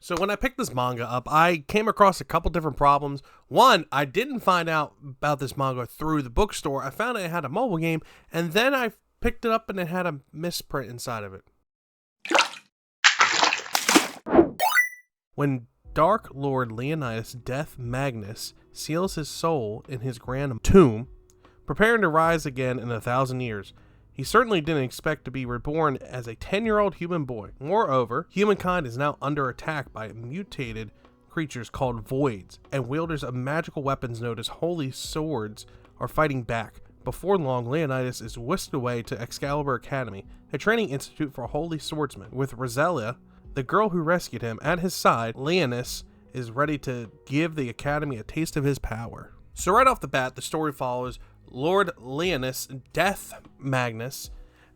So when I picked this manga up, I came across a couple different problems. One, I didn't find out about this manga through the bookstore. I found it had a mobile game, and then I picked it up and it had a misprint inside of it. When Dark Lord Leonidas Death Magnus seals his soul in his grand tomb, preparing to rise again in 1,000 years, he certainly didn't expect to be reborn as a 10-year-old human boy. Moreover, humankind is now under attack by mutated creatures called voids, and wielders of magical weapons known as holy swords are fighting back. Before long, Leonidas is whisked away to Excalibur Academy, a training institute for holy swordsmen. With Rosella, the girl who rescued him, at his side, Leonidas is ready to give the academy a taste of his power. So right off the bat, the story follows Lord Leonidas Death Magnus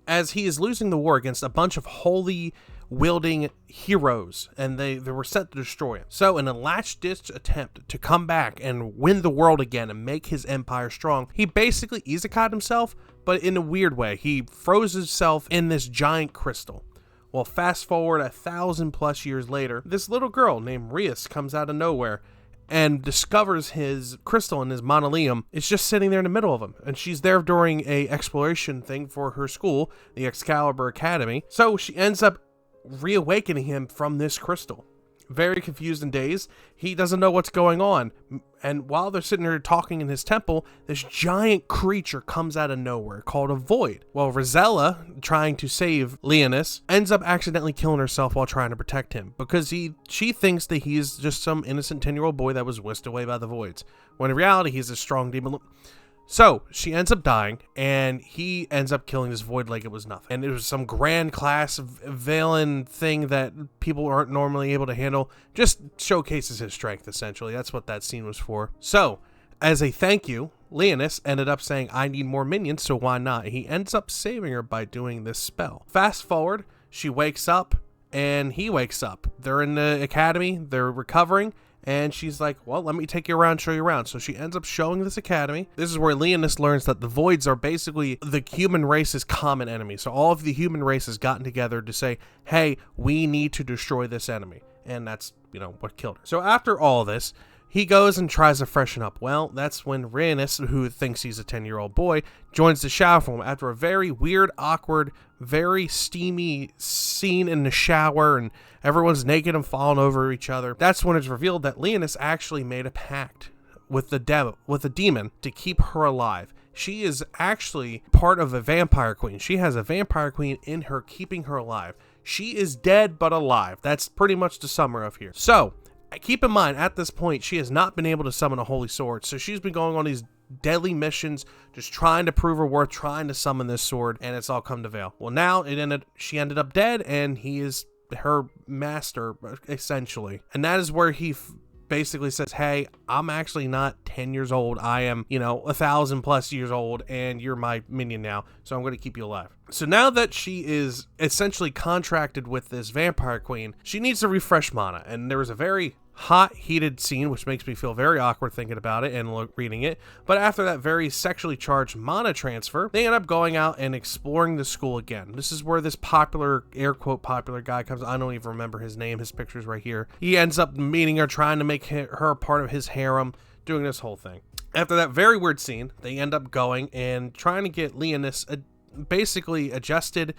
as he is losing the war against a bunch of holy wielding heroes, and they were sent to destroy him. So in a last-ditch attempt to come back and win the world again and make his empire strong, he basically isekai'd himself, but in a weird way. He froze himself in this giant crystal. Well, fast forward 1,000+ years later, this little girl named Rias comes out of nowhere and discovers his crystal and his mausoleum. It's just sitting there in the middle of him, and she's there during a exploration thing for her school, the Excalibur Academy. So she ends up reawakening him from this crystal. Very confused and dazed, he doesn't know what's going on, and while they're sitting there talking in his temple, this giant creature comes out of nowhere called a void. Well, Rosella, trying to save Leonidas, ends up accidentally killing herself while trying to protect him, because she thinks that he's just some innocent 10-year-old boy that was whisked away by the voids, when in reality he's a strong demon. So she ends up dying, and he ends up killing this void like it was nothing. And it was some grand class villain thing that people aren't normally able to handle. Just showcases his strength, essentially. That's what that scene was for. So, as a thank you, Leonidas ended up saying, I need more minions, so why not? He ends up saving her by doing this spell. Fast forward, she wakes up, and he wakes up. They're in the academy, they're recovering, and she's like, well, let me take you around, show you around. So she ends up showing this academy. This is where Leonidas learns that the voids are basically the human race's common enemy. So all of the human race has gotten together to say, hey, we need to destroy this enemy. And that's, what killed her. So after all this, he goes and tries to freshen up. Well, that's when Rhaenys, who thinks he's a 10-year-old boy, joins the shower for him after a very weird, awkward, very steamy scene in the shower, and everyone's naked and falling over each other. That's when it's revealed that Leonidas actually made a pact with the demon to keep her alive. She is actually part of a vampire queen. She has a vampire queen in her, keeping her alive. She is dead but alive. That's pretty much the summary of here. So, keep in mind, at this point, she has not been able to summon a holy sword, so she's been going on these deadly missions, just trying to prove her worth, trying to summon this sword, and it's all come to veil. Well, now she ended up dead, and he is her master, essentially. And that is where he basically says, hey, I'm actually not 10 years old. I am, 1,000+ years old, and you're my minion now, so I'm going to keep you alive. So now that she is essentially contracted with this vampire queen, she needs to refresh mana, and there was a very hot, heated scene, which makes me feel very awkward thinking about it and reading it. But after that very sexually charged mana transfer, they end up going out and exploring the school again. This is where this popular, air quote popular guy comes. I don't even remember his name. His picture's right here. He ends up meeting her, trying to make her part of his harem, doing this whole thing. After that very weird scene, they end up going and trying to get Leonidas basically adjusted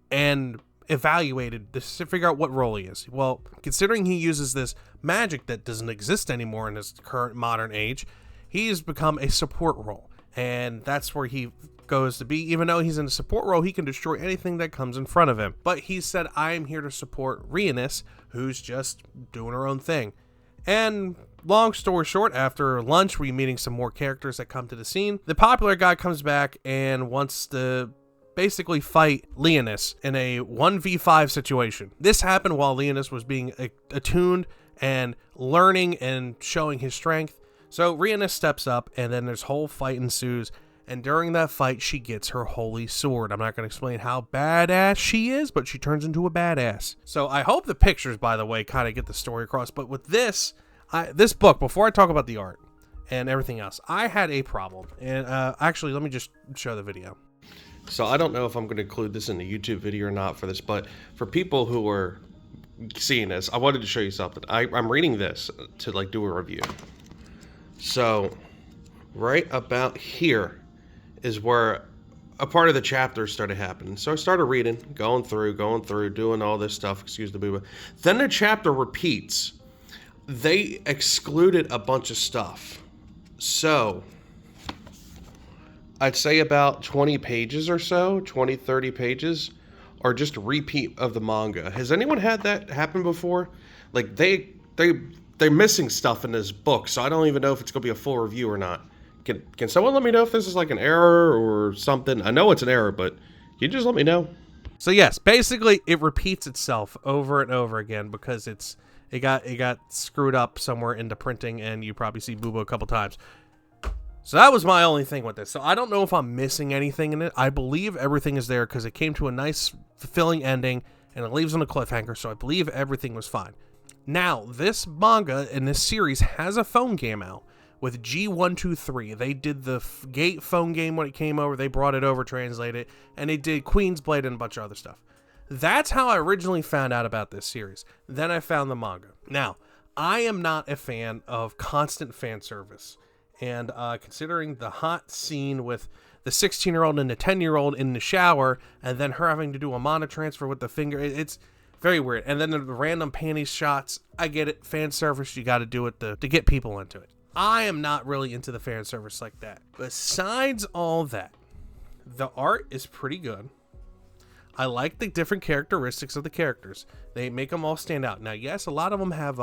and evaluated to figure out what role he is. Well, considering he uses this magic that doesn't exist anymore in his current modern age, he's become a support role, and that's where he goes to be. Even though he's in a support role, he can destroy anything that comes in front of him. But he said, I am here to support Rhaenys, who's just doing her own thing. And long story short, after lunch, we're meeting some more characters that come to the scene. The popular guy comes back and wants to basically fight Leonidas in a 1v5 situation. This happened while Leonidas was being attuned and learning and showing his strength. So Rhaenys steps up, and then this whole fight ensues, and during that fight she gets her holy sword. I'm not going to explain how badass she is, but she turns into a badass. So I hope the pictures, by the way, kind of get the story across. But with this book, before I talk about the art and everything else, I had a problem. And actually, let me just show the video. So I don't know if I'm going to include this in the YouTube video or not for this, but for people who are seeing this, I wanted to show you something. I'm reading this to like do a review. So right about here is where a part of the chapter started happening. So I started reading, going through, doing all this stuff, excuse the booba. Then the chapter repeats. They excluded a bunch of stuff. So I'd say about 20 pages or so, 20, 30 pages, are just a repeat of the manga. Has anyone had that happen before? Like they're missing stuff in this book, so I don't even know if it's gonna be a full review or not. Can someone let me know if this is like an error or something? I know it's an error, but can you just let me know? So yes, basically it repeats itself over and over again because it got screwed up somewhere in the printing, and you probably see Boobo a couple times. So that was my only thing with this. So I don't know if I'm missing anything in it. I believe everything is there because it came to a nice, fulfilling ending, and it leaves on a cliffhanger, so I believe everything was fine. Now, this manga in this series has a phone game out with G123. They did the Gate phone game when it came over. They brought it over, translated it, and they did Queen's Blade and a bunch of other stuff. That's how I originally found out about this series. Then I found the manga. Now, I am not a fan of constant fan service. And considering the hot scene with the 16-year-old and the 10-year-old in the shower, and then her having to do a mana transfer with the finger, it's very weird. And then the random panties shots, I get it. Fan service, you got to do it to get people into it. I am not really into the fan service like that. Besides all that, the art is pretty good. I like the different characteristics of the characters. They make them all stand out. Now, yes, a lot of them have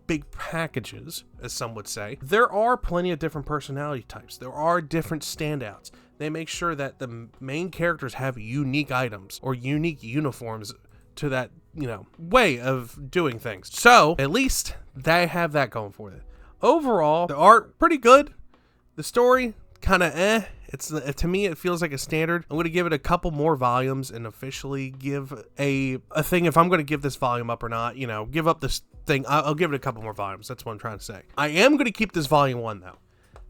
big packages, as some would say. There are plenty of different personality types. There are different standouts. They make sure that the main characters have unique items or unique uniforms to that, way of doing things. So, at least they have that going for it. Overall, the art, pretty good. The story, kind of to me, it feels like a standard. I'm going to give it a couple more volumes and officially give a thing if I'm going to give this volume up or not. Give up this thing. I'll give it a couple more volumes. That's what I'm trying to say. I am going to keep this volume 1 though,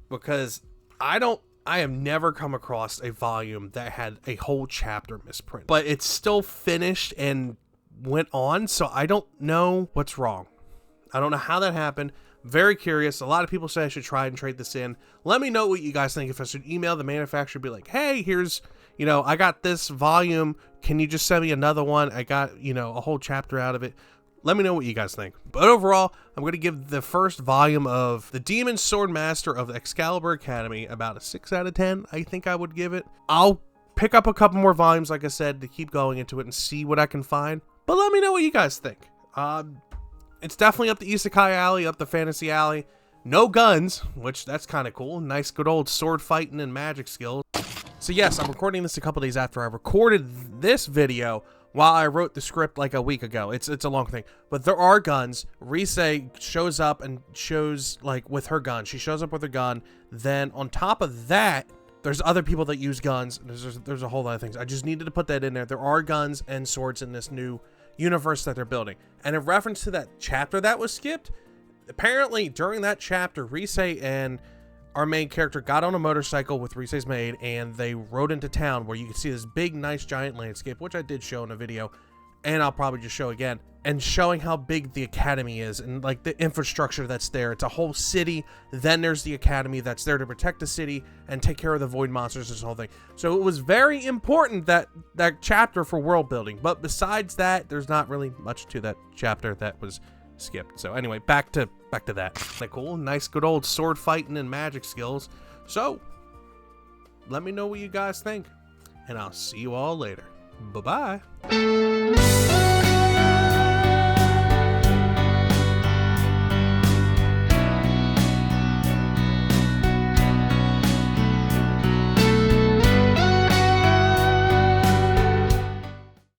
because I have never come across a volume that had a whole chapter misprint, but it's still finished and went on. So I don't know what's wrong. I don't know how that happened. Very curious. A lot of people say I should try and trade this in. Let me know what you guys think. If I should email the manufacturer, be like, hey, here's, I got this volume. Can you just send me another one? I got, a whole chapter out of it. Let me know what you guys think. But overall, I'm going to give the first volume of The Demon Sword Master of the Excalibur Academy about a 6 out of 10. I think I would give it. I'll pick up a couple more volumes, like I said, to keep going into it and see what I can find. But let me know what you guys think. It's definitely up the Isekai alley, up the fantasy alley. No guns, which that's kind of cool. Nice good old sword fighting and magic skills. So yes, I'm recording this a couple days after I recorded this video while I wrote the script like a week ago. It's a long thing. But there are guns. Rise shows up and shows like with her gun. She shows up with her gun. Then on top of that, there's other people that use guns. There's a whole lot of things. I just needed to put that in there. There are guns and swords in this new universe that they're building. And in reference to that chapter that was skipped, apparently during that chapter, Rise and our main character got on a motorcycle with Rise's maid, and they rode into town where you can see this big, nice, giant landscape, which I did show in a video, and I'll probably just show again, and showing how big the academy is and like the infrastructure that's there. It's a whole city. Then there's the academy that's there to protect the city and take care of the void monsters, this whole thing. So it was very important, that chapter, for world building. But besides that, there's not really much to that chapter that was skipped. So anyway, back to that. Like, cool, nice good old sword fighting and magic skills. So let me know what you guys think, and I'll see you all later. Bye-bye.